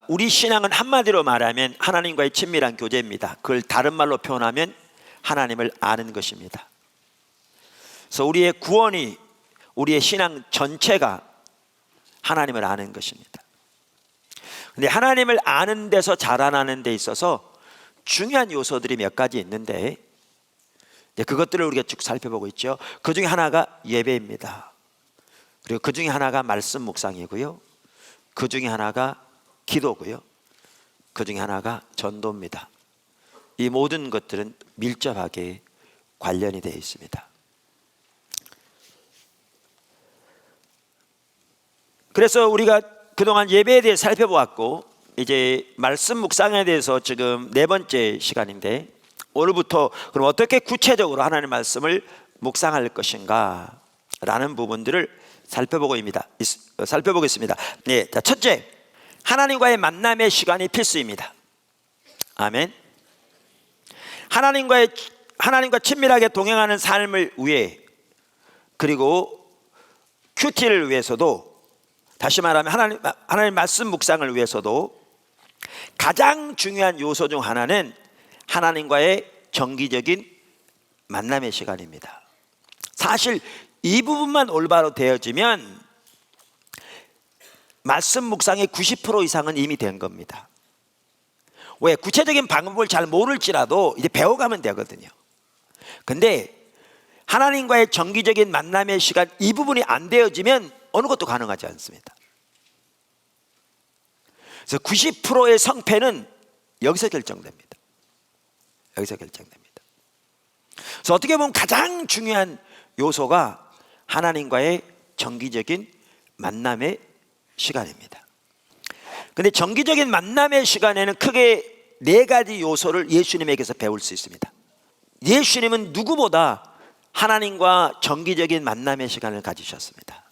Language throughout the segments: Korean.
우리 신앙은 한마디로 말하면 하나님과의 친밀한 교제입니다. 그걸 다른 말로 표현하면 하나님을 아는 것입니다. 그래서 우리의 구원이, 우리의 신앙 전체가 하나님을 아는 것입니다. 근데 하나님을 아는 데서 자라나는 데 있어서 중요한 요소들이 몇 가지 있는데 그것들을 우리가 쭉 살펴보고 있죠. 그 중에 하나가 예배입니다. 그리고 그 중에 하나가 말씀 묵상이고요. 그 중에 하나가 기도고요. 그 중에 하나가 전도입니다. 이 모든 것들은 밀접하게 관련이 되어 있습니다. 그래서 우리가 그동안 예배에 대해 살펴보았고, 이제 말씀 묵상에 대해서 지금 네 번째 시간인데, 오늘부터 그럼 어떻게 구체적으로 하나님의 말씀을 묵상할 것인가 라는 부분들을 살펴보겠습니다. 네, 자, 첫째, 하나님과의 만남의 시간이 필수입니다. 아멘. 하나님과 친밀하게 동행하는 삶을 위해, 그리고 큐티를 위해서도, 다시 말하면 하나님 말씀 묵상을 위해서도 가장 중요한 요소 중 하나는 하나님과의 정기적인 만남의 시간입니다. 사실 이 부분만 올바로 되어지면 말씀 묵상의 90% 이상은 이미 된 겁니다. 왜? 구체적인 방법을 잘 모를지라도 이제 배워가면 되거든요. 근데 하나님과의 정기적인 만남의 시간, 이 부분이 안 되어지면 어느 것도 가능하지 않습니다. 그래서 90%의 성패는 여기서 결정됩니다. 여기서 결정됩니다. 그래서 어떻게 보면 가장 중요한 요소가 하나님과의 정기적인 만남의 시간입니다. 근데 정기적인 만남의 시간에는 크게 네 가지 요소를 예수님에게서 배울 수 있습니다. 예수님은 누구보다 하나님과 정기적인 만남의 시간을 가지셨습니다.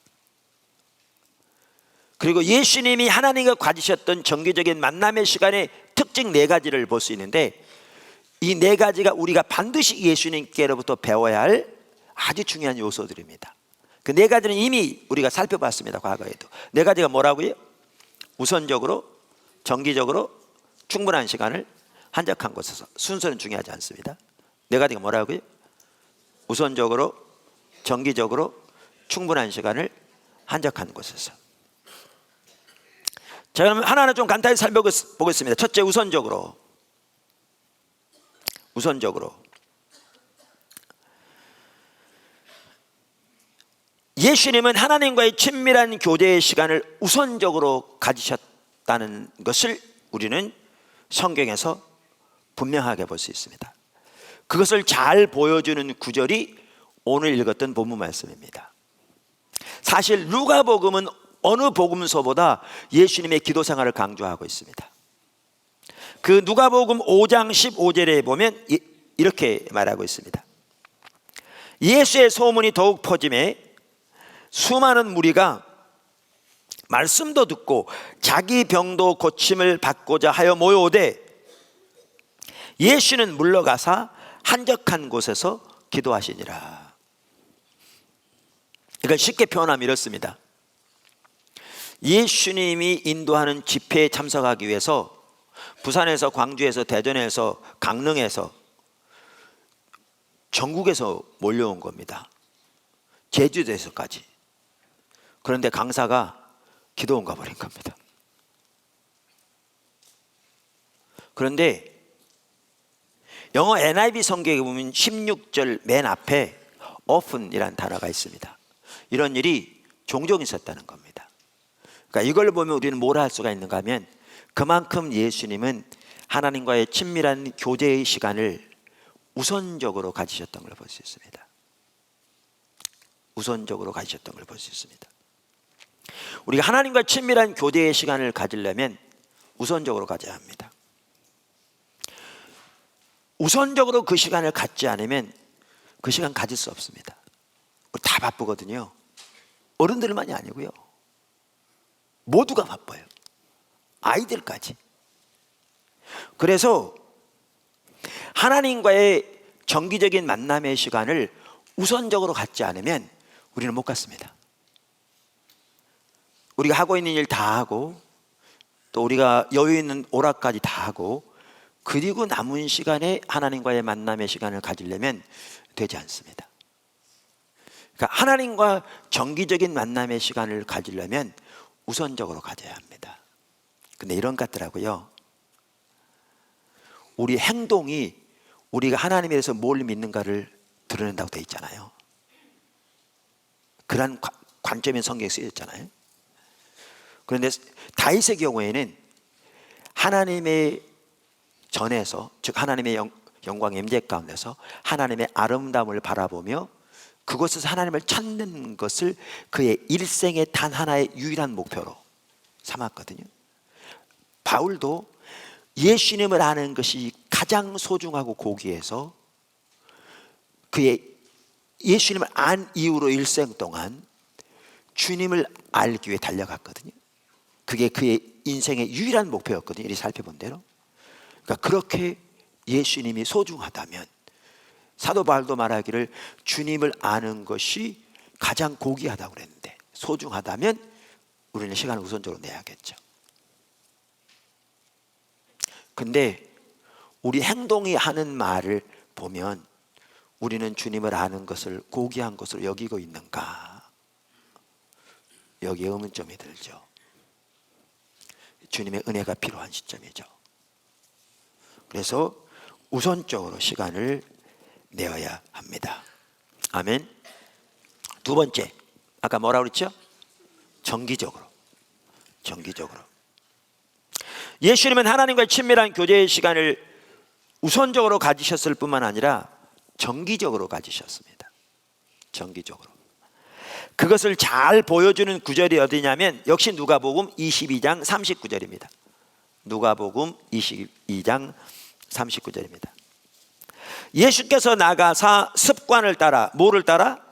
그리고 예수님이 하나님과 가지셨던 정기적인 만남의 시간의 특징 네 가지를 볼 수 있는데, 이 네 가지가 우리가 반드시 예수님께로부터 배워야 할 아주 중요한 요소들입니다. 그 네 가지는 이미 우리가 살펴봤습니다. 과거에도. 네 가지가 뭐라고요? 우선적으로, 정기적으로, 충분한 시간을 한적한 곳에서. 순서는 중요하지 않습니다. 네 가지가 뭐라고요? 우선적으로, 정기적으로, 충분한 시간을 한적한 곳에서. 자, 그럼 하나하나 좀 간단히 살펴보겠습니다. 첫째, 우선적으로. 예수님은 하나님과의 친밀한 교제의 시간을 우선적으로 가지셨다는 것을 우리는 성경에서 분명하게 볼 수 있습니다. 그것을 잘 보여주는 구절이 오늘 읽었던 본문 말씀입니다. 사실 누가복음은 어느 복음서보다 예수님의 기도 생활을 강조하고 있습니다. 그 누가복음 5장 15절에 보면 이렇게 말하고 있습니다. 예수의 소문이 더욱 퍼짐에 수많은 무리가 말씀도 듣고 자기 병도 고침을 받고자 하여 모여오되 예수는 물러가사 한적한 곳에서 기도하시니라. 이걸 쉽게 표현하면 이렇습니다. 예수님이 인도하는 집회에 참석하기 위해서 부산에서, 광주에서, 대전에서, 강릉에서, 전국에서 몰려온 겁니다. 제주도에서까지. 그런데 강사가 기도원 가버린 겁니다. 그런데 영어 NIV 성경에 보면 16절 맨 앞에 often이라는 단어가 있습니다. 이런 일이 종종 있었다는 겁니다. 그러니까 이걸 보면 우리는 뭘 할 수가 있는가 하면 그만큼 예수님은 하나님과의 친밀한 교제의 시간을 우선적으로 가지셨던 걸 볼 수 있습니다. 우선적으로 가지셨던 걸 볼 수 있습니다. 우리가 하나님과 친밀한 교제의 시간을 가지려면 우선적으로 가져야 합니다. 우선적으로 그 시간을 갖지 않으면 그 시간 가질 수 없습니다. 우리 다 바쁘거든요. 어른들만이 아니고요. 모두가 바빠요. 아이들까지. 그래서 하나님과의 정기적인 만남의 시간을 우선적으로 갖지 않으면 우리는 못 갖습니다. 우리가 하고 있는 일 다 하고 또 우리가 여유 있는 오락까지 다 하고 그리고 남은 시간에 하나님과의 만남의 시간을 가지려면 되지 않습니다. 그러니까 하나님과 정기적인 만남의 시간을 가지려면 우선적으로 가져야 합니다. 근데 이런 것 같더라고요. 우리 행동이 우리가 하나님에 대해서 뭘 믿는가를 드러낸다고 되어 있잖아요. 그런 관점의 성경에 쓰여있잖아요. 그런데 다윗의 경우에는 하나님의 전에서, 즉 하나님의 영광 임재 가운데서 하나님의 아름다움을 바라보며 그곳에서 하나님을 찾는 것을 그의 일생의 단 하나의 유일한 목표로 삼았거든요. 바울도 예수님을 아는 것이 가장 소중하고 고귀해서 그의 예수님을 안 이후로 일생 동안 주님을 알기 위해 달려갔거든요. 그게 그의 인생의 유일한 목표였거든요. 이렇게 살펴본 대로. 그러니까 그렇게 예수님이 소중하다면, 사도 바울도 말하기를 주님을 아는 것이 가장 고귀하다고 그랬는데, 소중하다면 우리는 시간을 우선적으로 내야겠죠. 근데 우리 행동이 하는 말을 보면 우리는 주님을 아는 것을 고귀한 것으로 여기고 있는가? 여기에 의문점이 들죠. 주님의 은혜가 필요한 시점이죠. 그래서 우선적으로 시간을 내어야 합니다. 아멘. 두 번째, 아까 뭐라고 그랬죠? 정기적으로. 예수님은 하나님과의 친밀한 교제의 시간을 우선적으로 가지셨을 뿐만 아니라 정기적으로 가지셨습니다. 정기적으로. 그것을 잘 보여주는 구절이 어디냐면 역시 누가복음 22장 39절입니다. 누가복음 22장 39절입니다. 예수께서 나가사 습관을 따라, 뭐를 따라?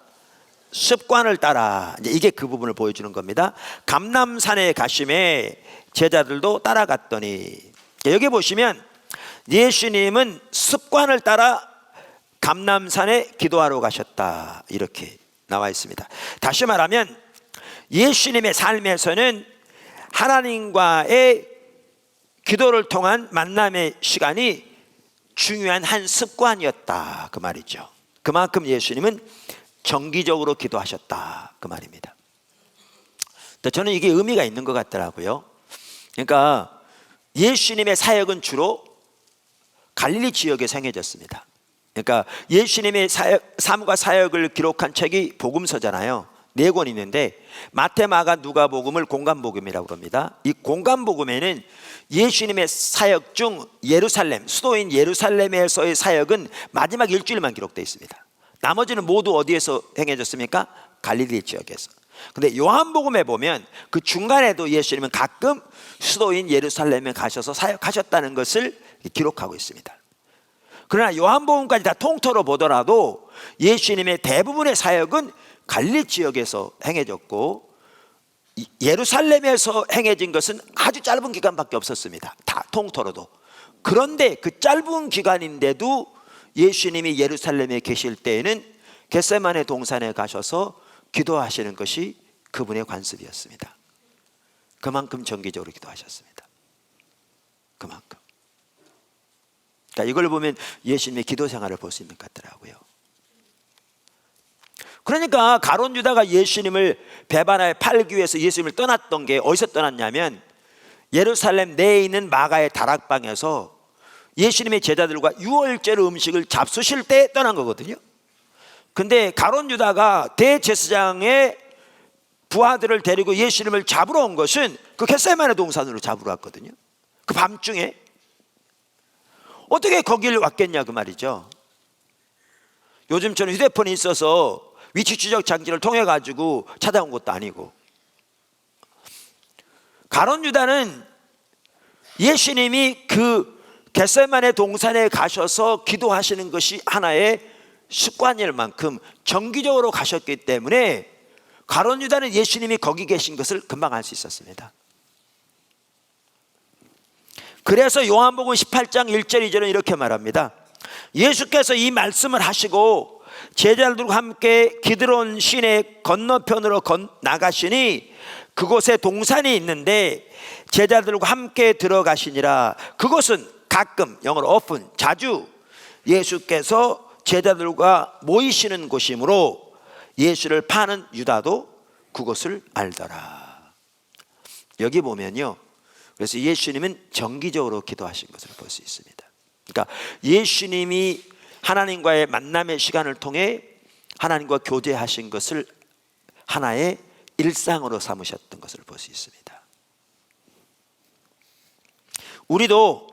습관을 따라. 이게 그 부분을 보여주는 겁니다. 감람산에 가심에 제자들도 따라갔더니, 여기 보시면 예수님은 습관을 따라 감람산에 기도하러 가셨다, 이렇게 나와 있습니다. 다시 말하면 예수님의 삶에서는 하나님과의 기도를 통한 만남의 시간이 중요한 한 습관이었다, 그 말이죠. 그만큼 예수님은 정기적으로 기도하셨다, 그 말입니다. 저는 이게 의미가 있는 것 같더라고요. 그러니까 예수님의 사역은 주로 갈릴리 지역에 행해졌습니다. 그러니까 예수님의 삶과 사역을 기록한 책이 복음서잖아요. 4권 있는데 마태, 마가, 누가복음을 공간복음이라고 합니다. 이 공간복음에는 예수님의 사역 중 예루살렘, 수도인 예루살렘에서의 사역은 마지막 일주일만 기록되어 있습니다. 나머지는 모두 어디에서 행해졌습니까? 갈릴리 지역에서. 근데 요한복음에 보면 그 중간에도 예수님은 가끔 수도인 예루살렘에 가셔서 사역하셨다는 것을 기록하고 있습니다. 그러나 요한복음까지 다 통틀어 보더라도 예수님의 대부분의 사역은 갈릴리 지역에서 행해졌고 예루살렘에서 행해진 것은 아주 짧은 기간밖에 없었습니다. 다 통틀어도. 그런데 그 짧은 기간인데도 예수님이 예루살렘에 계실 때에는 겟세마네 동산에 가셔서 기도하시는 것이 그분의 관습이었습니다. 그만큼 정기적으로 기도하셨습니다. 그만큼. 그러니까 이걸 보면 예수님의 기도 생활을 볼 수 있는 것 같더라고요. 그러니까 가룟 유다가 예수님을 배반하여 팔기 위해서 예수님을 떠났던 게 어디서 떠났냐면 예루살렘 내에 있는 마가의 다락방에서 예수님의 제자들과 유월절 음식을 잡수실 때 떠난 거거든요. 근데 가룟 유다가 대제사장의 부하들을 데리고 예수님을 잡으러 온 것은 그 겟세마네 동산으로 잡으러 왔거든요. 그 밤중에. 어떻게 거길 왔겠냐 그 말이죠. 요즘처럼 휴대폰이 있어서 위치 추적 장치를 통해 가지고 찾아온 것도 아니고. 가룟 유다는 예수님이 그 겟세마네 동산에 가셔서 기도하시는 것이 하나의 습관일 만큼 정기적으로 가셨기 때문에 가룟 유다는 예수님이 거기 계신 것을 금방 알 수 있었습니다. 그래서 요한복음 18장 1절 2절은 이렇게 말합니다. 예수께서 이 말씀을 하시고 제자들과 함께 기드론 시내 건너편으로 나가시니 그곳에 동산이 있는데 제자들과 함께 들어가시니라. 그곳은 가끔, 영어로 often, 자주 예수께서 제자들과 모이시는 곳이므로 예수를 파는 유다도 그곳을 알더라. 여기 보면요, 그래서 예수님은 정기적으로 기도하신 것을 볼 수 있습니다. 그러니까 예수님이 하나님과의 만남의 시간을 통해 하나님과 교제하신 것을 하나의 일상으로 삼으셨던 것을 볼 수 있습니다. 우리도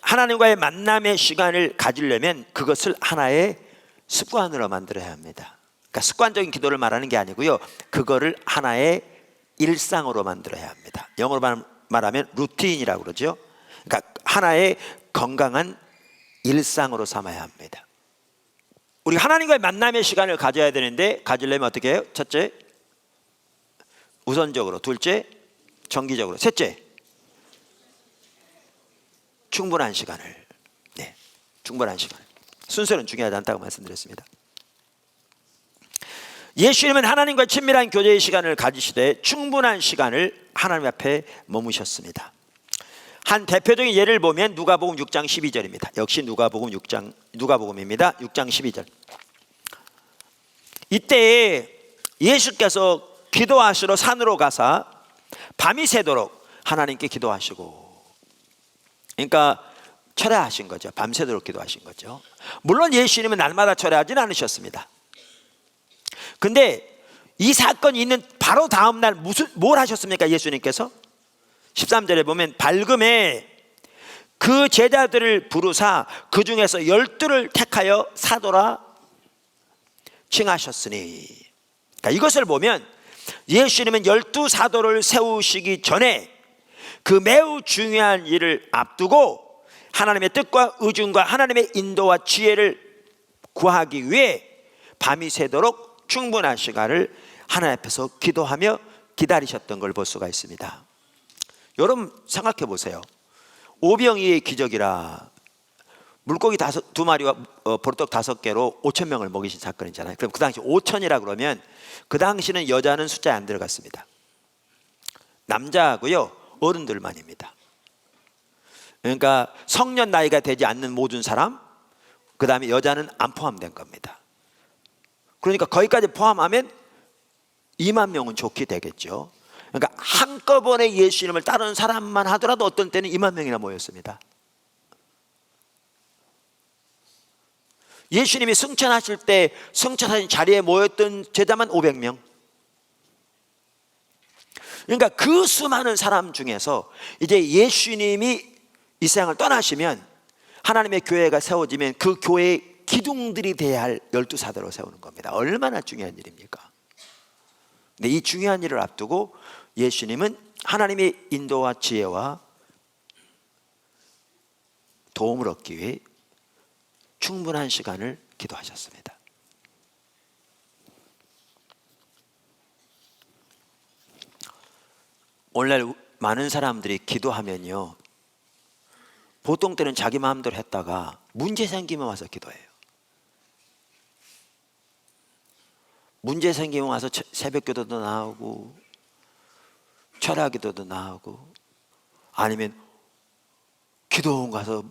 하나님과의 만남의 시간을 가지려면 그것을 하나의 습관으로 만들어야 합니다. 그러니까 습관적인 기도를 말하는 게 아니고요, 그거를 하나의 일상으로 만들어야 합니다. 영어로 말하면 루틴이라고 그러죠. 그러니까 하나의 건강한 일상으로 삼아야 합니다. 우리가 하나님과의 만남의 시간을 가져야 되는데, 가지려면 어떻게 해요? 첫째, 우선적으로. 둘째, 정기적으로. 셋째, 충분한 시간을. 네, 충분한 시간. 순서는 중요하지 않다고 말씀드렸습니다. 예수님은 하나님과 친밀한 교제의 시간을 가지시되 충분한 시간을 하나님 앞에 머무셨습니다. 한 대표적인 예를 보면 누가복음 6장 12절입니다. 역시 누가복음입니다. 6장 12절. 이때 예수께서 기도하시러 산으로 가사 밤이 새도록 하나님께 기도하시고, 그러니까 철야하신 거죠. 밤새도록 기도하신 거죠. 물론 예수님은 날마다 철야하지는 않으셨습니다. 근데 이 사건이 있는 바로 다음 날 뭘 하셨습니까? 예수님께서 13절에 보면 밝음에 그 제자들을 부르사 그 중에서 12를 택하여 사도라 칭하셨으니. 그러니까 이것을 보면 예수님은 12 사도를 세우시기 전에 그 매우 중요한 일을 앞두고 하나님의 뜻과 의중과 하나님의 인도와 지혜를 구하기 위해 밤이 새도록 충분한 시간을 하나님 앞에서 기도하며 기다리셨던 걸 볼 수가 있습니다. 여러분 생각해 보세요. 오병이의 기적이라 물고기 2마리와 보리떡 5개로 5,000명을 먹이신 사건이잖아요. 그럼 그 당시 5,000이라 그러면 그 당시는 여자는 숫자에 안 들어갔습니다. 남자하고요 어른들만입니다. 그러니까 성년 나이가 되지 않는 모든 사람, 그 다음에 여자는 안 포함된 겁니다. 그러니까 거기까지 포함하면 2만 명은 좋게 되겠죠. 그러니까 한꺼번에 예수님을 따르는 사람만 하더라도 어떤 때는 2만 명이나 모였습니다. 예수님이 승천하실 때 승천하신 자리에 모였던 제자만 500명. 그러니까 그 수많은 사람 중에서 이제 예수님이 이 세상을 떠나시면 하나님의 교회가 세워지면 그 교회의 기둥들이 돼야 할 12사도로 세우는 겁니다. 얼마나 중요한 일입니까? 근데 이 중요한 일을 앞두고 예수님은 하나님의 인도와 지혜와 도움을 얻기 위해 충분한 시간을 기도하셨습니다. 오늘날 많은 사람들이 기도하면요, 보통 때는 자기 마음대로 했다가 문제 생기면 와서 기도해요. 문제 생기면 와서 새벽 기도도 나오고 철야 기도도 나오고, 아니면 기도원 가서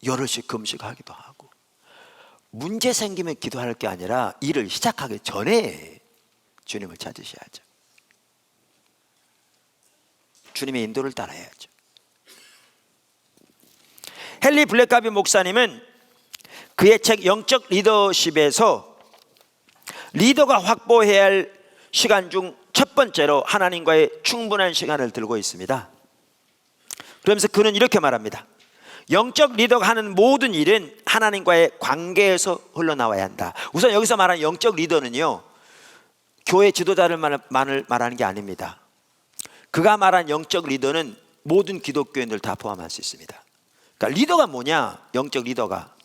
열흘씩 금식하기도 하고. 문제 생기면 기도할 게 아니라 일을 시작하기 전에 주님을 찾으셔야죠. 주님의 인도를 따라야죠. 헨리 블랙가비 목사님은 그의 책 영적 리더십에서 리더가 확보해야 할 시간 중 첫 번째로 하나님과의 충분한 시간을 들고 있습니다. 그러면서 그는 이렇게 말합니다. 영적 리더가 하는 모든 일은 하나님과의 관계에서 흘러나와야 한다. 우선 여기서 말하는 영적 리더는요, 교회 지도자를 말하는 게 아닙니다. 그가 말한 영적 리더는 모든 기독교인들 다 포함할 수 있습니다. 그러니까 리더가 뭐냐? 영적 리더가,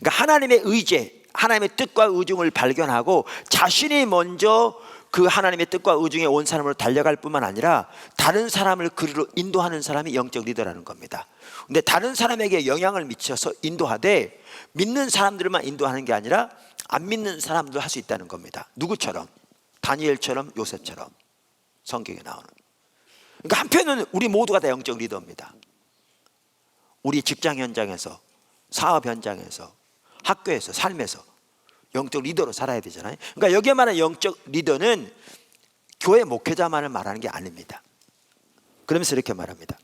그러니까 하나님의 의제, 하나님의 뜻과 의중을 발견하고 자신이 먼저 그 하나님의 뜻과 의중에 온 사람으로 달려갈 뿐만 아니라 다른 사람을 그리로 인도하는 사람이 영적 리더라는 겁니다. 근데 다른 사람에게 영향을 미쳐서 인도하되 믿는 사람들만 인도하는 게 아니라 안 믿는 사람도 할 수 있다는 겁니다. 누구처럼? 다니엘처럼, 요셉처럼, 성경에 나오는. 그러니까 한편은 우리 모두가 다 영적 리더입니다. 우리 직장 현장에서, 사업 현장에서, 학교에서, 삶에서 영적 리더로 살아야 되잖아요. 그러니까 여기에 말하는 영적 리더는 교회 목회자만을 말하는 게 아닙니다. 그러면서 이렇게 말합니다.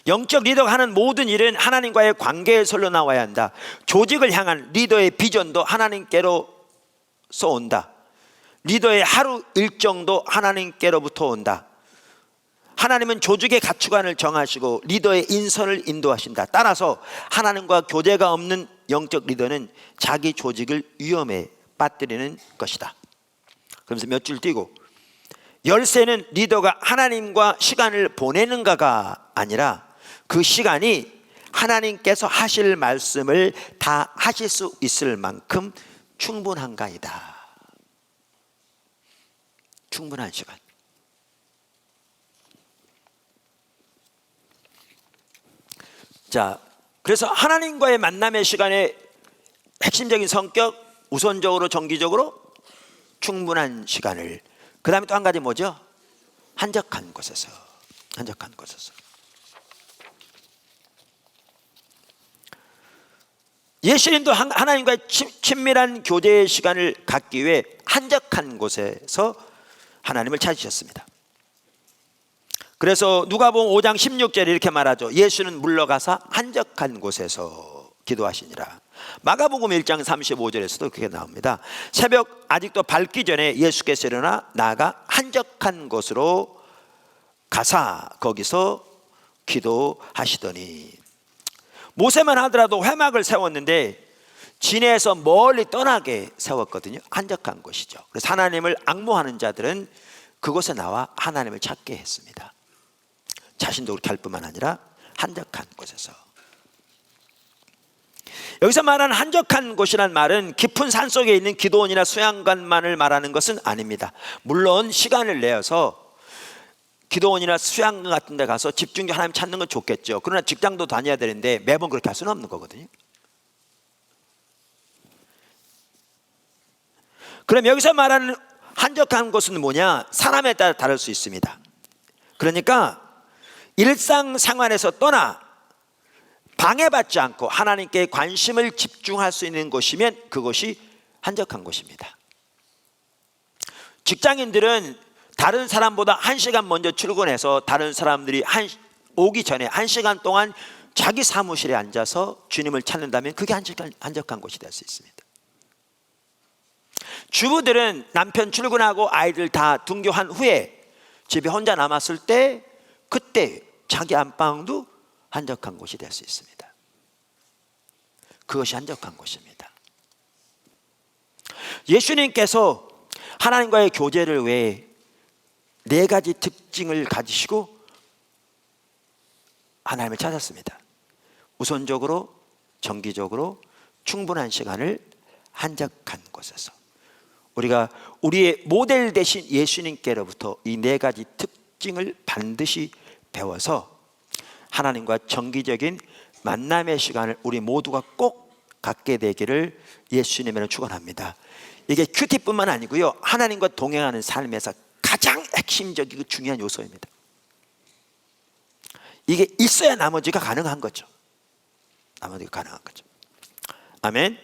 영적 리더가 하는 모든 일은 하나님과의 관계에서 나와야 한다. 조직을 향한 리더의 비전도 하나님께로서 온다. 리더의 하루 일정도 하나님께로부터 온다. 하나님은 조직의 가치관을 정하시고 리더의 인선을 인도하신다. 따라서 하나님과 교제가 없는 영적 리더는 자기 조직을 위험에 빠뜨리는 것이다. 그러면서 몇 줄 띄고, 열쇠는 리더가 하나님과 시간을 보내는가가 아니라 그 시간이 하나님께서 하실 말씀을 다 하실 수 있을 만큼 충분한가이다. 충분한 시간. 자, 그래서 하나님과의 만남의 시간의 핵심적인 성격, 우선적으로 정기적으로 충분한 시간을, 그 다음에 또 한 가지 뭐죠? 한적한 곳에서. 한적한 곳에서. 예수님도 하나님과의 친밀한 교제의 시간을 갖기 위해 한적한 곳에서 하나님을 찾으셨습니다. 그래서 누가복음 5장 16절에 이렇게 말하죠. 예수는 물러가사 한적한 곳에서 기도하시니라. 마가복음 1장 35절에서도 그렇게 나옵니다. 새벽 아직도 밝기 전에 예수께서 일어나 나아가 한적한 곳으로 가사 거기서 기도하시더니, 모세만 하더라도 회막을 세웠는데 진에서 멀리 떠나게 세웠거든요. 한적한 곳이죠. 그래서 하나님을 앙모하는 자들은 그곳에 나와 하나님을 찾게 했습니다. 자신도 그렇게 할 뿐만 아니라 한적한 곳에서. 여기서 말하는 한적한 곳이란 말은 깊은 산속에 있는 기도원이나 수양관만을 말하는 것은 아닙니다. 물론 시간을 내어서 기도원이나 수양관 같은 데 가서 집중적으로 하나님 찾는 건 좋겠죠. 그러나 직장도 다녀야 되는데 매번 그렇게 할 수는 없는 거거든요. 그럼 여기서 말하는 한적한 곳은 뭐냐? 사람에 따라 다를 수 있습니다. 그러니까 일상생활에서 떠나 방해받지 않고 하나님께 관심을 집중할 수 있는 곳이면 그것이 한적한 곳입니다. 직장인들은 다른 사람보다 1시간 먼저 출근해서 다른 사람들이 오기 전에 1시간 동안 자기 사무실에 앉아서 주님을 찾는다면 그게 한적한 곳이 될 수 있습니다. 주부들은 남편 출근하고 아이들 다 등교한 후에 집에 혼자 남았을 때 그때 자기 안방도 한적한 곳이 될 수 있습니다. 그것이 한적한 곳입니다. 예수님께서 하나님과의 교제를 위해 4가지 특징을 가지시고 하나님을 찾았습니다. 우선적으로, 정기적으로, 충분한 시간을 한적한 곳에서. 우리가 우리의 모델 되신 예수님께로부터 이 4가지 특징을 반드시 배워서 하나님과 정기적인 만남의 시간을 우리 모두가 꼭 갖게 되기를 예수님으로 축원합니다. 이게 큐티뿐만 아니고요, 하나님과 동행하는 삶에서 가장 핵심적이고 중요한 요소입니다. 이게 있어야 나머지가 가능한 거죠. 나머지가 가능한 거죠. 아멘.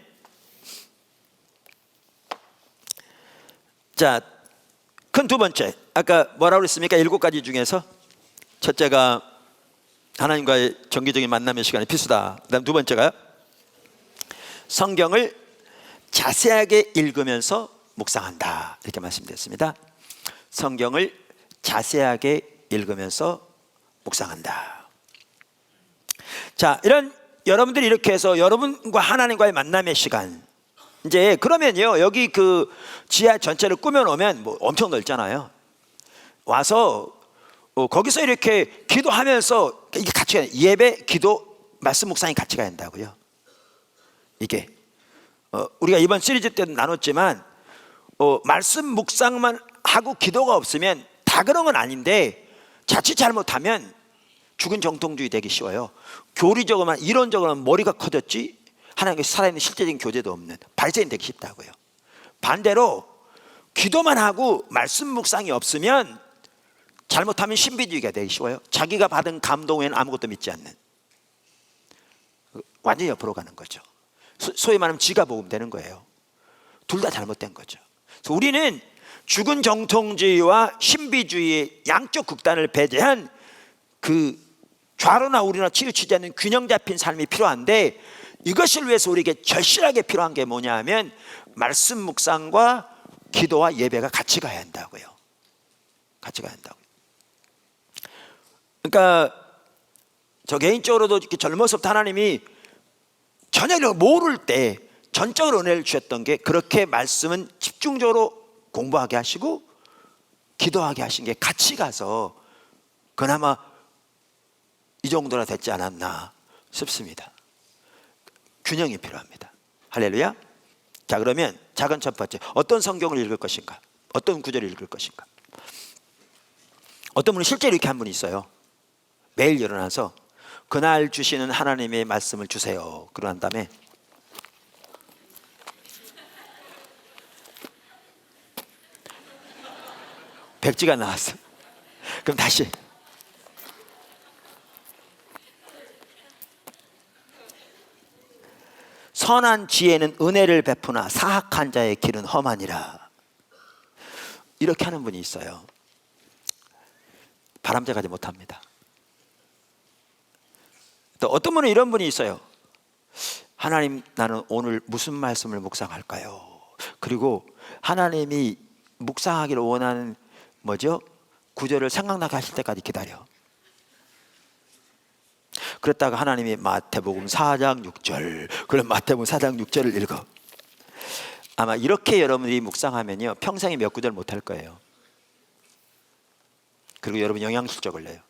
자, 큰 두 번째, 아까 뭐라고 그랬습니까? 7가지 중에서 첫째가 하나님과의 정기적인 만남의 시간이 필수다. 그다음 두 번째가요, 성경을 자세하게 읽으면서 묵상한다. 이렇게 말씀드렸습니다. 성경을 자세하게 읽으면서 묵상한다. 자, 이런 여러분들이 이렇게 해서 여러분과 하나님과의 만남의 시간, 이제 그러면요, 여기 그 지하 전체를 꾸며놓으면 뭐 엄청 넓잖아요. 와서 거기서 이렇게 기도하면서, 이게 같이 가야, 예배, 기도, 말씀 묵상이 같이 가야 한다고요. 이게 우리가 이번 시리즈 때도 나눴지만 말씀 묵상만 하고 기도가 없으면 다 그런 건 아닌데 자칫 잘못하면 죽은 정통주의 되기 쉬워요. 교리적으로만 이론적으로만 머리가 커졌지 하나님께 살아있는 실제적인 교제도 없는 바리새인 되기 쉽다고요. 반대로 기도만 하고 말씀 묵상이 없으면 잘못하면 신비주의가 되기 쉬워요. 자기가 받은 감동 외에는 아무것도 믿지 않는, 완전히 옆으로 가는 거죠. 소위 말하면 지가 복음 되는 거예요. 둘 다 잘못된 거죠. 그래서 우리는 죽은 정통주의와 신비주의의 양쪽 극단을 배제한 그 좌로나 우리나 치우치지 않는 균형 잡힌 삶이 필요한데, 이것을 위해서 우리에게 절실하게 필요한 게 뭐냐 하면 말씀 묵상과 기도와 예배가 같이 가야 한다고요. 같이 가야 한다고요. 그러니까 저 개인적으로도 이렇게 젊어서부터 하나님이 저녁을 모를 때 전적으로 은혜를 주셨던 게, 그렇게 말씀은 집중적으로 공부하게 하시고 기도하게 하신 게 같이 가서 그나마 이 정도나 됐지 않았나 싶습니다. 균형이 필요합니다. 할렐루야. 자, 그러면 작은 첫 번째, 어떤 성경을 읽을 것인가, 어떤 구절을 읽을 것인가. 어떤 분은 실제로 이렇게 한 분이 있어요. 매일 일어나서 그날 주시는 하나님의 말씀을 주세요. 그러한 다음에 백지가 나왔어. 그럼 다시 선한 지혜는 은혜를 베푸나 사악한 자의 길은 험하니라. 이렇게 하는 분이 있어요. 바람직하지 못합니다. 또 어떤 분은 이런 분이 있어요. 하나님, 나는 오늘 무슨 말씀을 묵상할까요? 그리고 하나님이 묵상하기를 원하는 구절을 생각나게 하실 때까지 기다려. 그랬다가 하나님이 마태복음 4장 6절, 그럼 마태복음 4장 6절을 읽어. 아마 이렇게 여러분들이 묵상하면요, 평생에 몇 구절 못할 거예요. 그리고 여러분 영양실조 걸려요.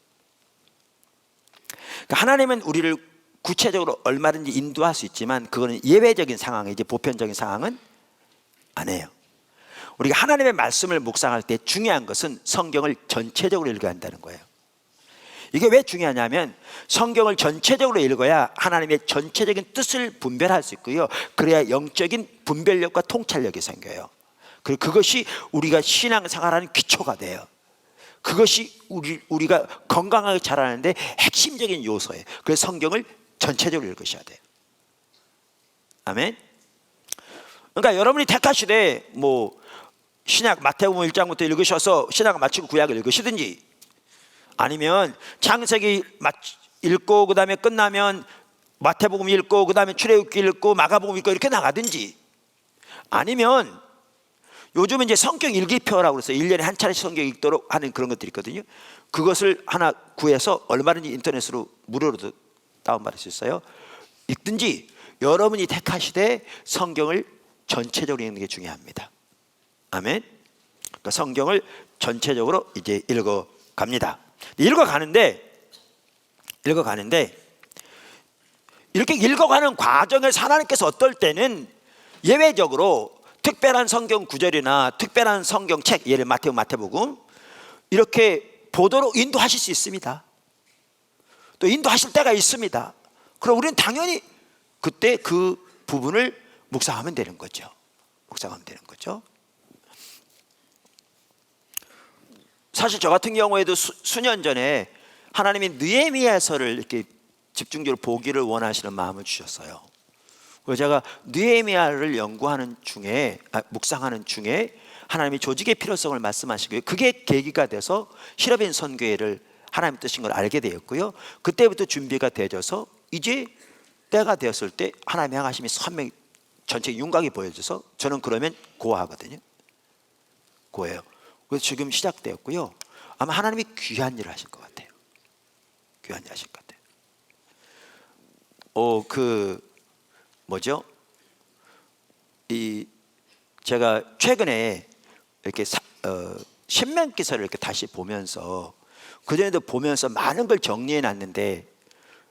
그러니까 하나님은 우리를 구체적으로 얼마든지 인도할 수 있지만 그거는 예외적인 상황이지 보편적인 상황은 아니에요. 우리가 하나님의 말씀을 묵상할 때 중요한 것은 성경을 전체적으로 읽어야 한다는 거예요. 이게 왜 중요하냐면 성경을 전체적으로 읽어야 하나님의 전체적인 뜻을 분별할 수 있고요, 그래야 영적인 분별력과 통찰력이 생겨요. 그리고 그것이 우리가 신앙생활하는 기초가 돼요. 그것이 우리가 건강하게 자라는데 핵심적인 요소예요. 그래서 성경을 전체적으로 읽으셔야 돼요. 아멘. 그러니까 여러분이 택하시되 신약 마태복음 1장부터 읽으셔서 신약을 마치고 구약을 읽으시든지, 아니면 창세기 읽고 그 다음에 끝나면 마태복음 읽고 그 다음에 출애굽기 읽고 마가복음 읽고 이렇게 나가든지, 아니면 요즘은 이제 성경 일기표라고 해서 1년에 한 차례씩 성경 읽도록 하는 그런 것들이 있거든요. 그것을 하나 구해서 얼마든지 인터넷으로 무료로 다운받을 수 있어요. 읽든지, 여러분이 택하시되 성경을 전체적으로 읽는 게 중요합니다. 아멘. 그러니까 성경을 전체적으로 이제 읽어갑니다. 읽어가는데 이렇게 읽어가는 과정에서 하나님께서 어떨 때는 예외적으로 특별한 성경 구절이나 특별한 성경책, 예를 마태복음 이렇게 보도록 인도하실 수 있습니다. 또 인도하실 때가 있습니다. 그럼 우리는 당연히 그때 그 부분을 묵상하면 되는 거죠. 사실 저 같은 경우에도 수년 전에 하나님이 느헤미야서를 이렇게 집중적으로 보기를 원하시는 마음을 주셨어요. 그래서 제가 느헤미야를 연구하는 중에, 묵상하는 중에 하나님이 조직의 필요성을 말씀하시고요, 그게 계기가 돼서 실업인 선교회를 하나님 뜻인 걸 알게 되었고요, 그때부터 준비가 되어져서 이제 때가 되었을 때 하나님의 향하심이 선명 전체 윤곽이 보여져서 저는 그러면 고하거든요. 고해요. 그래서 지금 시작되었고요, 아마 하나님이 귀한 일을 하실 것 같아요. 제가 최근에 이렇게 신명기서를 이렇게 다시 보면서, 그전에도 보면서 많은 걸 정리해 놨는데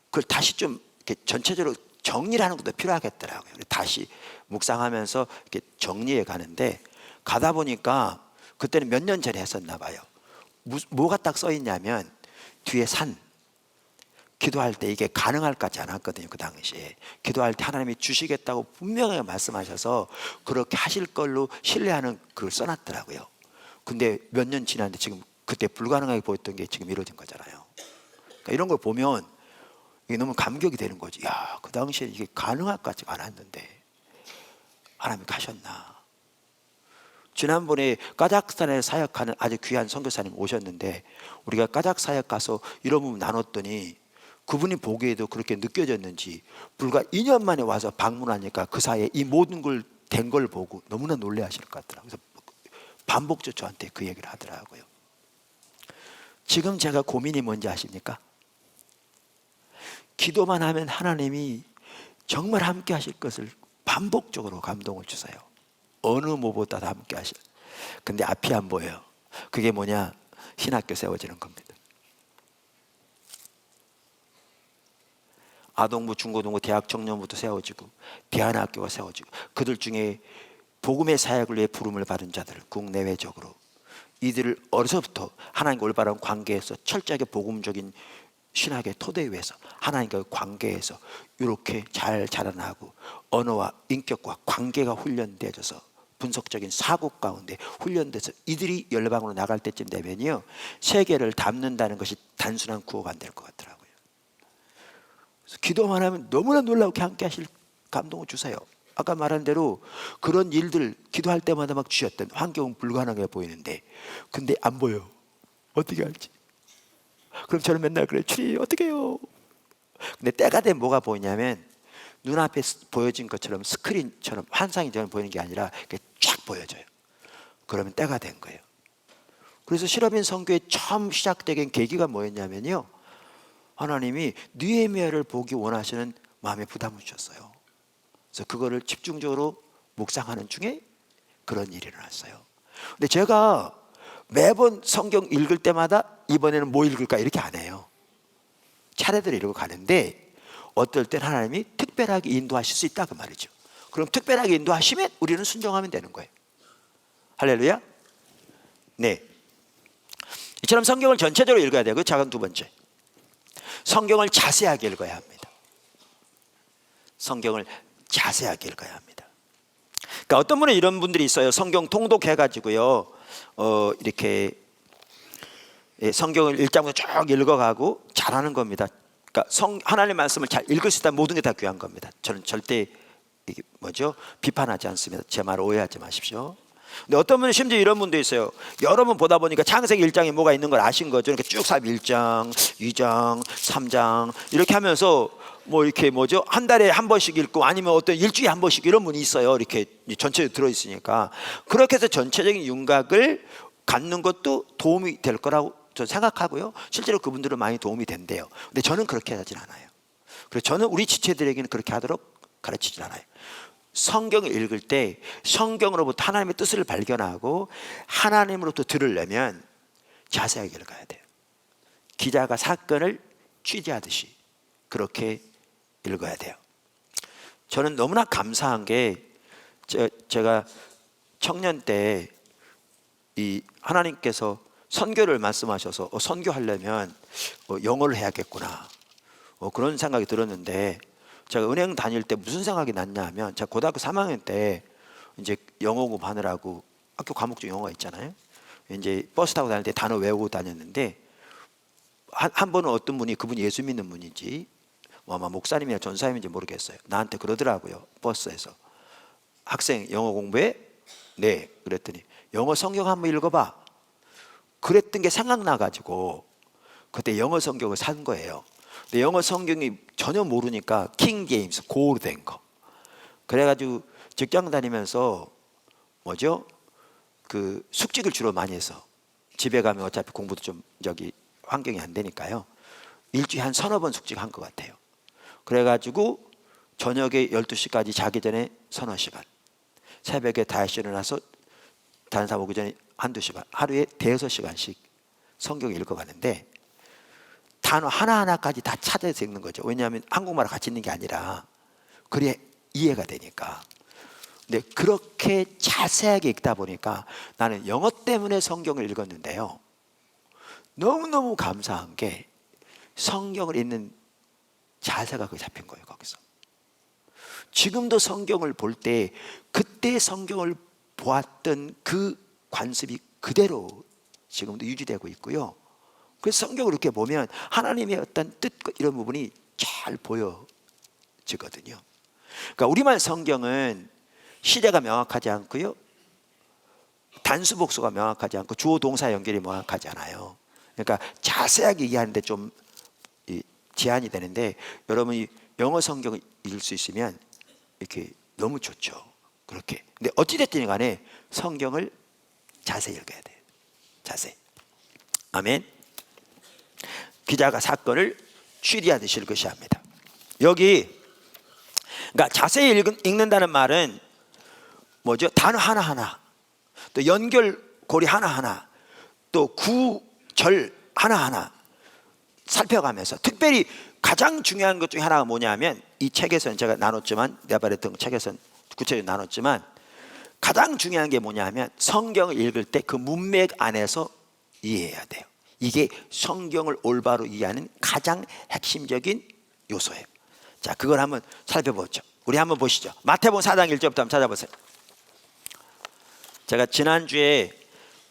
그걸 다시 좀 이렇게 전체적으로 정리를 하는 것도 필요하겠더라고요. 다시 묵상하면서 이렇게 정리해 가는데, 가다 보니까 그때는 몇 년 전에 했었나 봐요. 뭐가 딱 써 있냐면 뒤에 산, 기도할 때 이게 가능할 것 같지 않았거든요. 그 당시에 기도할 때 하나님이 주시겠다고 분명하게 말씀하셔서 그렇게 하실 걸로 신뢰하는 그걸 써놨더라고요. 근데 몇 년 지났는데 지금 그때 불가능하게 보였던 게 지금 이루어진 거잖아요. 그러니까 이런 걸 보면 이게 너무 감격이 되는 거지. 야, 그 당시에 이게 가능할 것 같지가 않았는데 하나님이 하셨나. 지난번에 까자흐스탄에 사역하는 아주 귀한 선교사님 오셨는데 우리가 까자흐 사역 가서 이런 부분 나눴더니 그분이 보기에도 그렇게 느껴졌는지 불과 2년 만에 와서 방문하니까 그 사이에 이 모든 걸 된 걸 보고 너무나 놀라하실 것 같더라고요. 그래서 반복적으로 저한테 그 얘기를 하더라고요. 지금 제가 고민이 뭔지 아십니까? 기도만 하면 하나님이 정말 함께 하실 것을 반복적으로 감동을 주세요. 어느 뭐보다도 함께 하실. 근데 앞이 안 보여요. 그게 뭐냐? 신학교 세워지는 겁니다. 아동부, 중고등부, 대학 청년부도 세워지고 대안학교가 세워지고 그들 중에 복음의 사역을 위해 부름을 받은 자들 국내외적으로 이들을 어려서부터 하나님과 올바른 관계에서 철저하게 복음적인 신학의 토대 위에서 하나님과의 관계에서 이렇게 잘 자라나고 언어와 인격과 관계가 훈련되어져서 분석적인 사고 가운데 훈련돼서 이들이 열방으로 나갈 때쯤 되면요 세계를 담는다는 것이 단순한 구호가 안 될 것 같더라고요. 그래서 기도만 하면 너무나 놀랍게 함께 하실 감동을 주세요. 아까 말한 대로 그런 일들 기도할 때마다 막 주셨던 환경은 불가능해 보이는데 근데 안 보여. 어떻게 할지. 그럼 저는 맨날 그래 주님 어떻게 해요. 근데 때가 되면 뭐가 보이냐면 눈앞에 보여진 것처럼 스크린처럼 환상이 되면 보이는 게 아니라 이렇게 쫙 보여져요. 그러면 때가 된 거예요. 그래서 실업인 선교의 처음 시작되긴 계기가 뭐였냐면요 하나님이 느헤미야를 보기 원하시는 마음에 부담을 주셨어요. 그래서 그거를 집중적으로 묵상하는 중에 그런 일이 일어났어요. 근데 제가 매번 성경 읽을 때마다 이번에는 뭐 읽을까 이렇게 안 해요. 차례대로 읽고 가는데 어떨 땐 하나님이 특별하게 인도하실 수 있다 그 말이죠. 그럼 특별하게 인도하시면 우리는 순종하면 되는 거예요. 할렐루야. 네. 이처럼 성경을 전체적으로 읽어야 되고 작은 두 번째 성경을 자세하게 읽어야 합니다. 성경을 자세하게 읽어야 합니다. 그러니까 어떤 분은 이런 분들이 있어요. 성경 통독해가지고요 이렇게 성경을 1장부터 쭉 읽어가고 잘하는 겁니다. 그러니까 하나님의 말씀을 잘 읽을 수 있다면 모든 게 다 귀한 겁니다. 저는 절대 이게 비판하지 않습니다. 제 말을 오해하지 마십시오. 근데 어떤 분은 심지어 이런 분도 있어요. 여러 번 보다 보니까 창세기 1장에 뭐가 있는 걸 아신 거죠. 그러니까 쭉 1장, 2장, 3장 이렇게 하면서 이렇게 한 달에 한 번씩 읽고 아니면 어떤 일주일에 한 번씩 이런 분이 있어요. 이렇게 전체에 들어있으니까 그렇게 해서 전체적인 윤곽을 갖는 것도 도움이 될 거라고 저는 생각하고요. 실제로 그분들은 많이 도움이 된대요. 근데 저는 그렇게 하진 않아요. 그래서 저는 우리 지체들에게는 그렇게 하도록 가르치진 않아요. 성경을 읽을 때 성경으로부터 하나님의 뜻을 발견하고 하나님으로부터 들으려면 자세하게 읽어야 돼요. 기자가 사건을 취재하듯이 그렇게 읽어야 돼요. 저는 너무나 감사한 게 제가 청년 때 이 하나님께서 선교를 말씀하셔서 선교하려면 영어를 해야겠구나 그런 생각이 들었는데 제가 은행 다닐 때 무슨 생각이 났냐 하면 제가 고등학교 3학년 때 이제 영어 공부하느라고 학교 과목 중 영어가 있잖아요. 이제 버스 타고 다닐 때 단어 외우고 다녔는데 한 번은 어떤 분이 그분이 예수 믿는 분인지 아마 목사님이나 전사님인지 모르겠어요. 나한테 그러더라고요. 버스에서 학생 영어 공부해? 네. 그랬더니 영어 성경 한번 읽어봐. 그랬던 게 생각나가지고 그때 영어 성경을 산 거예요. 근데 영어 성경이 전혀 모르니까 킹 제임스 고로 된 거. 그래가지고 직장 다니면서 그 숙직을 주로 많이 해서 집에 가면 어차피 공부도 좀 환경이 안 되니까요. 일주일에 한 서너 번 숙직한 것 같아요. 그래가지고 저녁에 12시까지 자기 전에 서너 시간, 새벽에 5시에 일어나서 다른 사람 오기 전에 한두 시간, 하루에 5-6시간씩 성경을 읽어가는데 단어 하나하나까지 다 찾아서 읽는 거죠. 왜냐하면 한국말을 같이 읽는 게 아니라 그래야 이해가 되니까. 근데 그렇게 자세하게 읽다 보니까 나는 영어 때문에 성경을 읽었는데요, 너무너무 감사한 게 성경을 읽는 자세가 그 잡힌 거예요. 거기서 지금도 성경을 볼 때 그때 성경을 보았던 그 관습이 그대로 지금도 유지되고 있고요. 그래서 성경을 이렇게 보면 하나님의 어떤 뜻 이런 부분이 잘 보여지거든요. 그러니까 우리말 성경은 시제가 명확하지 않고요, 단수 복수가 명확하지 않고 주어 동사 연결이 명확하지 않아요. 그러니까 자세하게 이해하는데 좀 제한이 되는데, 여러분이 영어 성경을 읽을 수 있으면 이렇게 너무 좋죠. 그렇게. 근데 어찌됐든 간에 성경을 자세히 읽어야 돼요. 자세히. 아멘. 기자가 사건을 추리하듯이 읽으셔야 합니다. 여기 그러니까 자세히 읽는다는 말은 뭐죠? 단어 하나하나, 또 연결고리 하나하나, 또 구절 하나하나 살펴가면서, 특별히 가장 중요한 것 중에 하나가 뭐냐면, 이 책에서는 제가 나눴지만, 내가 말했던 책에서는 구체적으로 나눴지만, 가장 중요한 게 뭐냐면 성경을 읽을 때 그 문맥 안에서 이해해야 돼요. 이게 성경을 올바로 이해하는 가장 핵심적인 요소예요. 자, 그걸 한번 살펴보죠. 우리 한번 보시죠. 마태복음 4장 1절부터 한번 찾아보세요. 제가 지난주에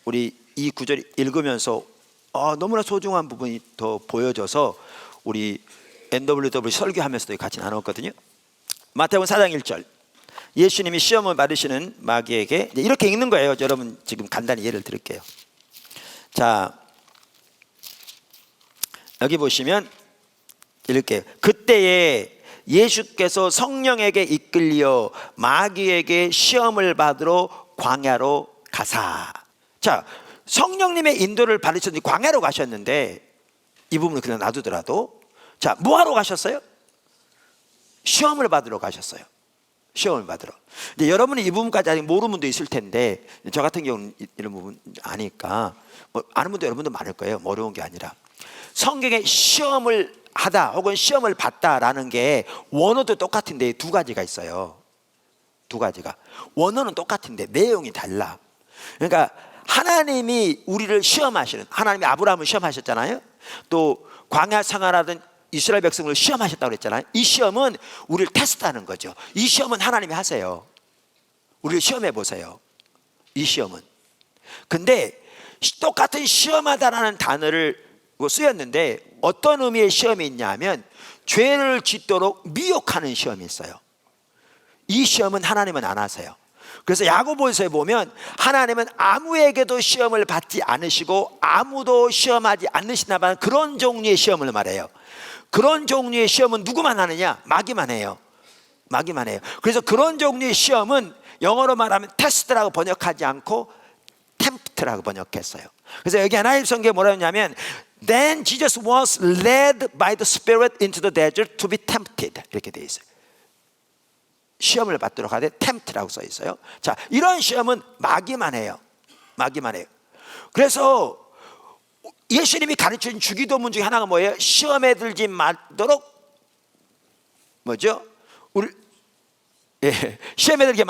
우리 이 구절 읽으면서 너무나 소중한 부분이 더 보여져서 우리 NWW 설교하면서도 같이 나눴거든요. 마태복음 4장 1절. 예수님이 시험을 받으시는 마귀에게 이렇게 읽는 거예요. 여러분 지금 간단히 예를 들을게요. 자, 여기 보시면 이렇게, 그때에 예수께서 성령에게 이끌려 마귀에게 시험을 받으러 광야로 가사. 자, 성령님의 인도를 받으셨는데 광야로 가셨는데, 이 부분을 그냥 놔두더라도, 자, 뭐하러 가셨어요? 시험을 받으러 가셨어요. 시험을 받으러. 근데 여러분이 이 부분까지 아직 모르는 분도 있을 텐데, 저 같은 경우는 이런 부분 아니까 아는 분도 여러분도 많을 거예요. 어려운 게 아니라, 성경에 시험을 하다 혹은 시험을 받다라는 게 원어도 똑같은데 두 가지가 있어요. 두 가지가. 원어는 똑같은데 내용이 달라. 그러니까 하나님이 우리를 시험하시는, 하나님이 아브라함을 시험하셨잖아요. 또 광야 생활하던 이스라엘 백성을 시험하셨다고 그랬잖아요. 이 시험은 우리를 테스트하는 거죠. 이 시험은 하나님이 하세요. 우리를 시험해 보세요. 이 시험은. 근데 똑같은 시험하다라는 단어를 쓰였는데 어떤 의미의 시험이 있냐면, 죄를 짓도록 미혹하는 시험이 있어요. 이 시험은 하나님은 안 하세요. 그래서 야고보서에 보면 하나님은 아무에게도 시험을 받지 않으시고 아무도 시험하지 않으시나봐, 그런 종류의 시험을 말해요. 그런 종류의 시험은 누구만 하느냐? 마귀만 해요. 마귀만 해요. 그래서 그런 종류의 시험은 영어로 말하면 테스트라고 번역하지 않고 템프트라고 번역했어요. 그래서 여기 하나님 성경에 뭐라고 했냐면, Then Jesus was led by the Spirit into the desert to be tempted, 이렇게 되어 있어요. 시험을 받도록 하되 tempt라고 써 있어요. 자, 이런 시험은 마귀만 해요. 마귀만 해요. 그래서 예수님이 가르친 주기도문 중에 하나가 뭐예요? 시험에 들지 말도록, 뭐죠? 우리 시험에 들지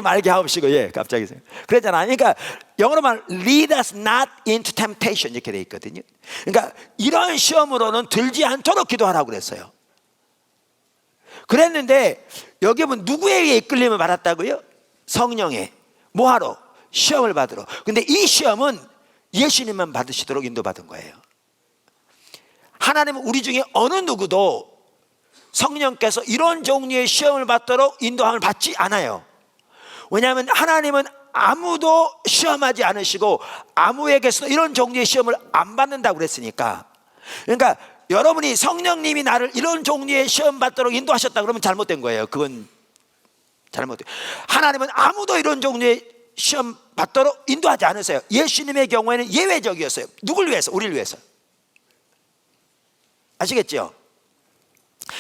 말게 하옵시고, 갑자기 그랬잖아요. 그러니까 영어로 말하면 lead us not into temptation 이렇게 돼 있거든요. 그러니까 이런 시험으로는 들지 않도록 기도하라고 그랬어요. 그랬는데 여기 보면 누구에게 이끌림을 받았다고요? 성령에. 뭐하러? 시험을 받으러. 근데 이 시험은 예수님만 받으시도록 인도받은 거예요. 하나님은 우리 중에 어느 누구도 성령께서 이런 종류의 시험을 받도록 인도함을 받지 않아요. 왜냐하면 하나님은 아무도 시험하지 않으시고 아무에게서도 이런 종류의 시험을 안 받는다고 그랬으니까. 그러니까 여러분이 성령님이 나를 이런 종류의 시험 받도록 인도하셨다 그러면 잘못된 거예요. 그건 잘못돼요. 하나님은 아무도 이런 종류의 시험 받도록 인도하지 않으세요. 예수님의 경우에는 예외적이었어요. 누굴 위해서? 우리를 위해서. 아시겠죠?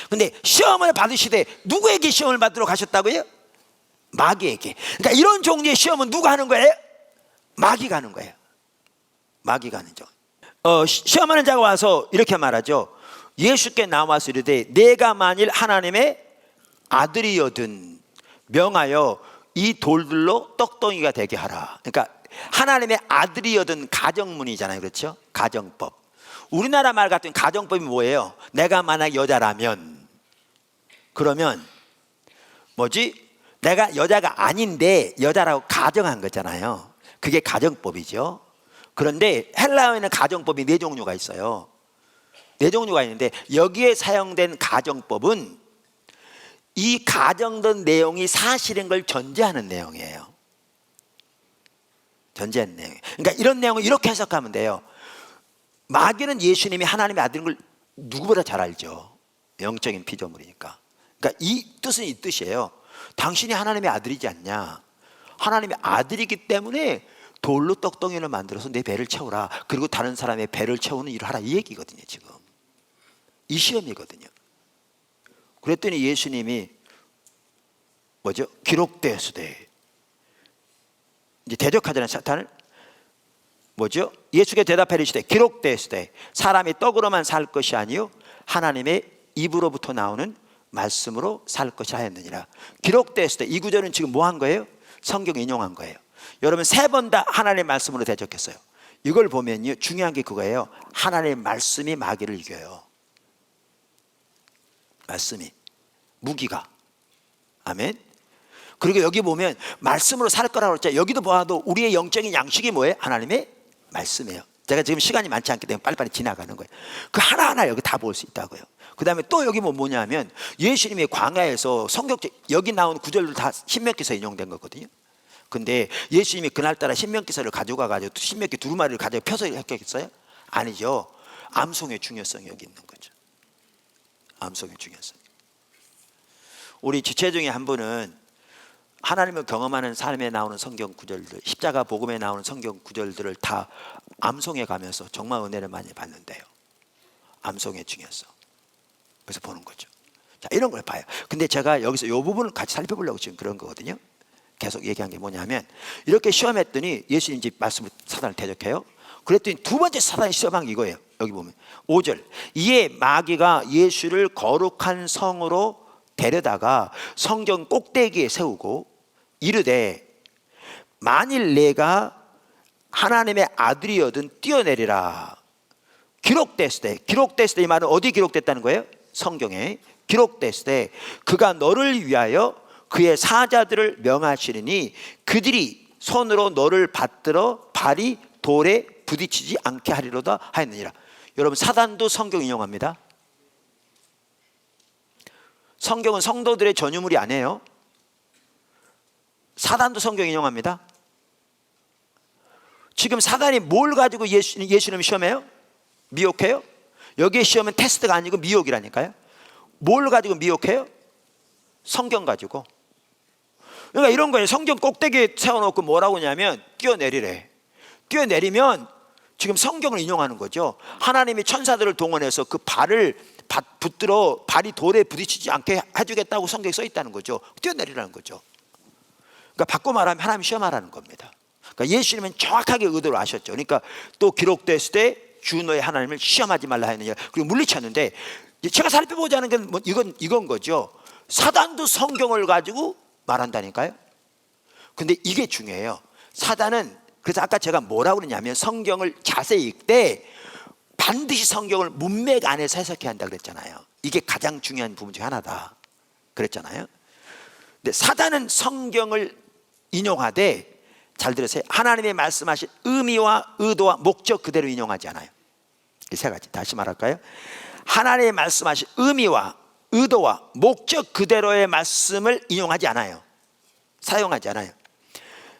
근데 시험을 받으시되 누구에게 시험을 받으러 가셨다고요? 마귀에게. 그러니까 이런 종류의 시험은 누가 하는 거예요? 마귀가 하는 거예요. 마귀가 하는 종. 시험하는 자가 와서 이렇게 말하죠. 예수께 나와서 이르되 내가 만일 하나님의 아들이거든 명하여 이 돌들로 떡덩이가 되게 하라. 그러니까 하나님의 아들이 얻은 가정문이잖아요. 그렇죠? 가정법. 우리나라 말 같은 가정법이 뭐예요? 내가 만약 여자라면, 그러면 뭐지? 내가 여자가 아닌데 여자라고 가정한 거잖아요. 그게 가정법이죠. 그런데 헬라어에는 가정법이 4종류가 있어요. 4종류가 있는데 여기에 사용된 가정법은 이 가정된 내용이 사실인 걸 전제하는 내용이에요. 전제하는 내용. 그러니까 이런 내용을 이렇게 해석하면 돼요. 마귀는 예수님이 하나님의 아들인 걸 누구보다 잘 알죠. 영적인 피조물이니까. 그러니까 이 뜻은 이 뜻이에요. 당신이 하나님의 아들이지 않냐. 하나님의 아들이기 때문에 돌로 떡덩이를 만들어서 내 배를 채우라. 그리고 다른 사람의 배를 채우는 일을 하라. 이 얘기거든요. 지금 이 시험이거든요. 그랬더니 예수님이 뭐죠? 기록되었으되, 이제 대적하자는 사탄을 뭐죠? 예수께 대답하여 이르시되 기록되었으되 사람이 떡으로만 살 것이 아니요 하나님의 입으로부터 나오는 말씀으로 살 것이 하였느니라. 기록되었으되, 이 구절은 지금 뭐 한 거예요? 성경 인용한 거예요. 여러분 3번 다 하나님의 말씀으로 대적했어요. 이걸 보면요, 중요한 게 그거예요. 하나님의 말씀이 마귀를 이겨요. 말씀이, 무기가. 아멘. 그리고 여기 보면 말씀으로 살 거라고 했잖아요. 여기도 보아도 우리의 영적인 양식이 뭐예요? 하나님의 말씀이에요. 제가 지금 시간이 많지 않기 때문에 빨리빨리 지나가는 거예요. 그 하나하나 여기 다 볼 수 있다고요. 그 다음에 또 여기 뭐냐면 예수님이 광야에서 성경적 여기 나온 구절들 다 신명기서 인용된 거거든요. 근데 예수님이 그날따라 신명기서를 가져가가지고 신명기 두루마리를 가지고 펴서 했겠어요? 아니죠. 암송의 중요성이 여기 있는 거죠. 암송의 중요성. 우리 지체 중에 한 분은 하나님을 경험하는 삶에 나오는 성경 구절들, 십자가 복음에 나오는 성경 구절들을 다 암송해 가면서 정말 은혜를 많이 받는데요. 암송의 중요성. 그래서 보는 거죠. 자, 이런 걸 봐요. 근데 제가 여기서 이 부분을 같이 살펴보려고 지금 그런 거거든요. 계속 얘기한 게 뭐냐면, 이렇게 시험했더니 예수님 집 말씀을 사단을 대적해요. 그랬더니 두 번째 사단이 시험한 게 이거예요. 여기 보면 5절, 이에 마귀가 예수를 거룩한 성으로 데려다가 성전 꼭대기에 세우고 이르되 만일 내가 하나님의 아들이거든 뛰어내리라. 기록됐을 때, 기록됐을 때 이 말은 어디 기록됐다는 거예요? 성경에 기록됐을 때 그가 너를 위하여 그의 사자들을 명하시리니 그들이 손으로 너를 받들어 발이 돌에 부딪히지 않게 하리로다 하였느니라. 여러분, 사단도 성경 인용합니다. 성경은 성도들의 전유물이 아니에요. 사단도 성경 인용합니다. 지금 사단이 뭘 가지고 예수님 시험해요? 미혹해요? 여기에 시험은 테스트가 아니고 미혹이라니까요. 뭘 가지고 미혹해요? 성경 가지고. 그러니까 이런 거예요. 성경 꼭대기에 세워놓고 뭐라고 하냐면 뛰어내리래. 뛰어내리면 지금 성경을 인용하는 거죠. 하나님이 천사들을 동원해서 그 발을 붙들어 발이 돌에 부딪히지 않게 해주겠다고 성경에 써 있다는 거죠. 뛰어내리라는 거죠. 그러니까 바꿔 말하면 하나님 시험하라는 겁니다. 그러니까 예수님은 정확하게 의도를 아셨죠. 그러니까 또 기록됐을 때 주 너의 하나님을 시험하지 말라 했느냐. 그리고 물리쳤는데, 제가 살펴보자는 건 뭐 이건 거죠. 사단도 성경을 가지고 말한다니까요. 근데 이게 중요해요. 사단은, 그래서 아까 제가 뭐라고 그러냐면 성경을 자세히 읽되 반드시 성경을 문맥 안에서 해석해야 한다 그랬잖아요. 이게 가장 중요한 부분 중 하나다 그랬잖아요. 근데 사단은 성경을 인용하되, 잘 들으세요. 하나님의 말씀하신 의미와 의도와 목적 그대로 인용하지 않아요. 이 세 가지 다시 말할까요? 하나님의 말씀하신 의미와 의도와 목적 그대로의 말씀을 인용하지 않아요. 사용하지 않아요.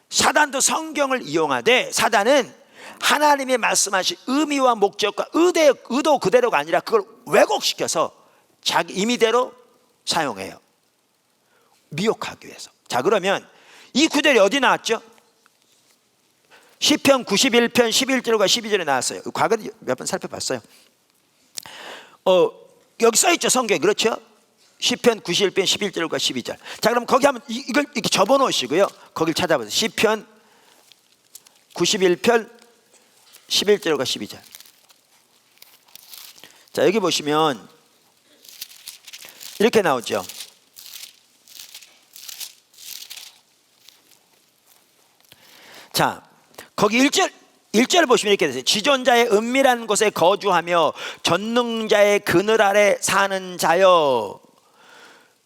사단도 성경을 이용하되, 사단은 하나님의 말씀하신 의미와 목적과 의도 그대로가 아니라 그걸 왜곡시켜서 자기 임의대로 사용해요. 미혹하기 위해서. 자, 그러면 이 구절이 어디 나왔죠? 시편 91편 11절과 12절에 나왔어요. 과거에 몇 번 살펴봤어요. 여기 써있죠, 성경에. 그렇죠? 시편 91편 11절과 12절. 자, 그럼 거기 한번 이걸 이렇게 접어 놓으시고요, 거길 찾아보세요. 시편 91편 11절과 12절. 자, 여기 보시면 이렇게 나오죠. 자, 거기 1절 보시면 이렇게 되세요. 지존자의 은밀한 곳에 거주하며 전능자의 그늘 아래 사는 자여,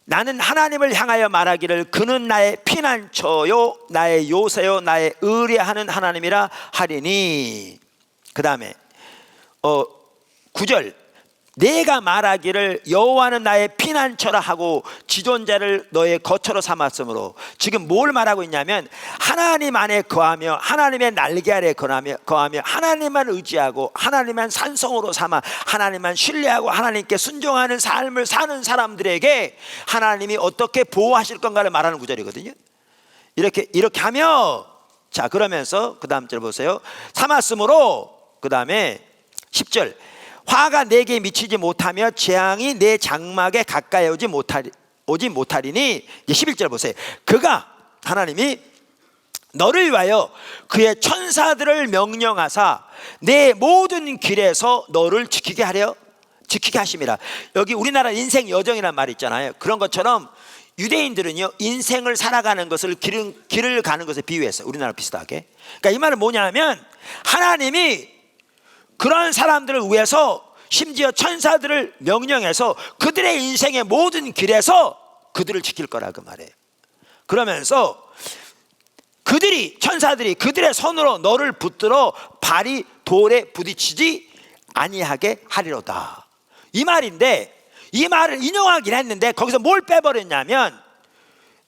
나는 하나님을 향하여 말하기를 그는 나의 피난처요 나의 요새요 나의 의뢰하는 하나님이라 하리니. 그 다음에 9절, 내가 말하기를 여호와는 나의 피난처라 하고 지존자를 너의 거처로 삼았으므로. 지금 뭘 말하고 있냐면 하나님 안에 거하며 하나님의 날개 아래 거하며 하나님만 의지하고 하나님만 산성으로 삼아 하나님만 신뢰하고 하나님께 순종하는 삶을 사는 사람들에게 하나님이 어떻게 보호하실 건가를 말하는 구절이거든요. 이렇게 하며, 자, 그러면서 그 다음 절 보세요. 삼았으므로, 그 다음에 10절, 화가 내게 미치지 못하며 재앙이 내 장막에 가까이 오지 못하리니. 이제 11절 보세요. 그가, 하나님이 너를 위하여 그의 천사들을 명령하사 내 모든 길에서 너를 지키게 하심이라. 여기 우리나라 인생 여정이란 말이 있잖아요. 그런 것처럼 유대인들은요, 인생을 살아가는 것을 길을 가는 것에 비유했어요. 우리나라 비슷하게. 그러니까 이 말은 뭐냐면 하나님이 그런 사람들을 위해서 심지어 천사들을 명령해서 그들의 인생의 모든 길에서 그들을 지킬 거라, 그 말이에요. 그러면서 천사들이 그들의 손으로 너를 붙들어 발이 돌에 부딪히지 아니하게 하리로다, 이 말인데, 이 말을 인용하긴 했는데 거기서 뭘 빼버렸냐면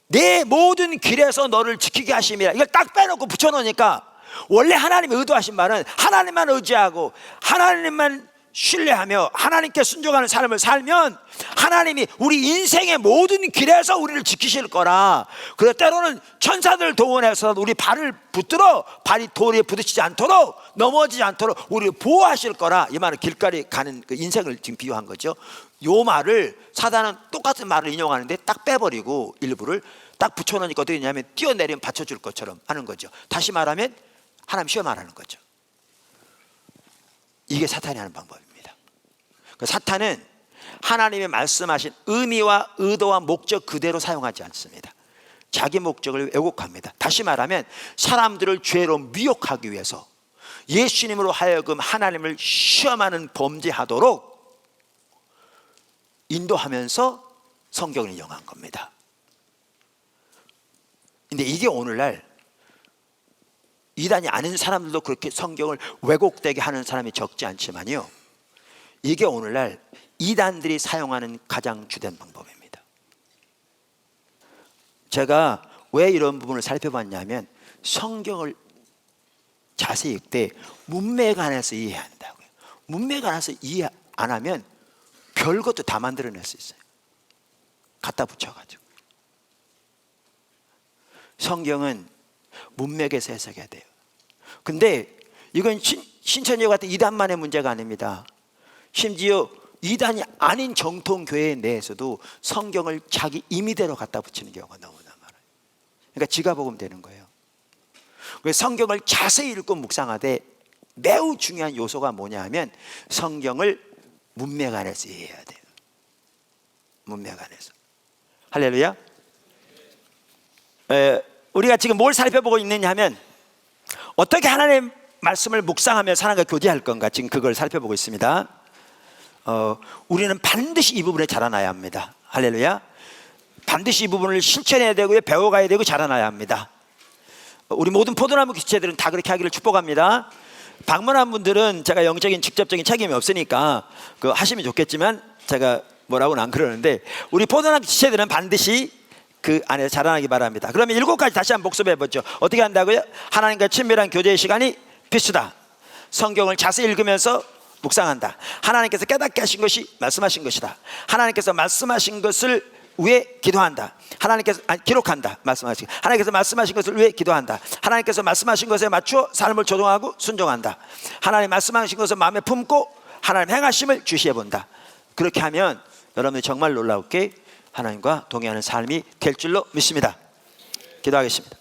내 모든 길에서 너를 지키게 하심이라. 이걸 딱 빼놓고 붙여놓으니까 원래 하나님이 의도하신 말은 하나님만 의지하고 하나님만 신뢰하며 하나님께 순종하는 삶을 살면 하나님이 우리 인생의 모든 길에서 우리를 지키실 거라. 그래서 때로는 천사들 동원해서 우리 발을 붙들어 발이 돌에 부딪히지 않도록, 넘어지지 않도록 우리를 보호하실 거라. 이 말은 길거리 가는 그 인생을 지금 비유한 거죠. 이 말을 사단은 똑같은 말을 인용하는데 딱 빼버리고 일부를 딱 붙여놓으니까 어떻게 되냐면 뛰어내리면 받쳐줄 것처럼 하는 거죠. 다시 말하면 하나님 시험하라는 거죠. 이게 사탄이 하는 방법입니다. 사탄은 하나님이 말씀하신 의미와 의도와 목적 그대로 사용하지 않습니다. 자기 목적을 왜곡합니다. 다시 말하면 사람들을 죄로 미혹하기 위해서 예수님으로 하여금 하나님을 시험하는, 범죄하도록 인도하면서 성경을 인용한 겁니다. 근데 이게 오늘날 이단이 아닌 사람들도 그렇게 성경을 왜곡되게 하는 사람이 적지 않지만요, 이게 오늘날 이단들이 사용하는 가장 주된 방법입니다. 제가 왜 이런 부분을 살펴봤냐면 성경을 자세히 읽되 문맥에 관해서 이해해야 한다고요. 문맥에 관해서 이해 안 하면 별것도 다 만들어낼 수 있어요. 갖다 붙여가지고. 성경은 문맥에서 해석해야 돼요. 근데 이건 신천지와 같은 이단만의 문제가 아닙니다. 심지어 이단이 아닌 정통교회 내에서도 성경을 자기 임의대로 갖다 붙이는 경우가 너무나 많아요. 그러니까 지가 복음 되는 거예요. 그래서 성경을 자세히 읽고 묵상하되 매우 중요한 요소가 뭐냐 하면 성경을 문맥 안에서 이해해야 돼요. 문맥 안에서. 할렐루야. 우리가 지금 뭘 살펴보고 있느냐 하면 어떻게 하나님의 말씀을 묵상하며 사람과 교제할 건가, 지금 그걸 살펴보고 있습니다. 우리는 반드시 이 부분에 자라나야 합니다. 할렐루야. 반드시 이 부분을 실천해야 되고요, 배워가야 되고 자라나야 합니다. 우리 모든 포도나무 기체들은 다 그렇게 하기를 축복합니다. 방문한 분들은 제가 영적인 직접적인 책임이 없으니까 그 하시면 좋겠지만 제가 뭐라고는 안 그러는데, 우리 포도나무 기체들은 반드시 그 안에서 자라나기 바랍니다. 그러면 7가지 다시 한번 복습해보죠. 어떻게 한다고요? 하나님과 친밀한 교제의 시간이 필수다. 성경을 자세히 읽으면서 묵상한다. 하나님께서 깨닫게 하신 것이 말씀하신 것이다. 하나님께서 말씀하신 것을 위해 기도한다. 하나님께서 기록한다. 말씀하신 하나님께서 말씀하신 것을 위해 기도한다. 하나님께서 말씀하신 것에 맞추어 삶을 조정하고 순종한다. 하나님 말씀하신 것을 마음에 품고 하나님 행하심을 주시해 본다. 그렇게 하면 여러분이 정말 놀라웠게 하나님과 동행하는 삶이 될 줄로 믿습니다. 기도하겠습니다.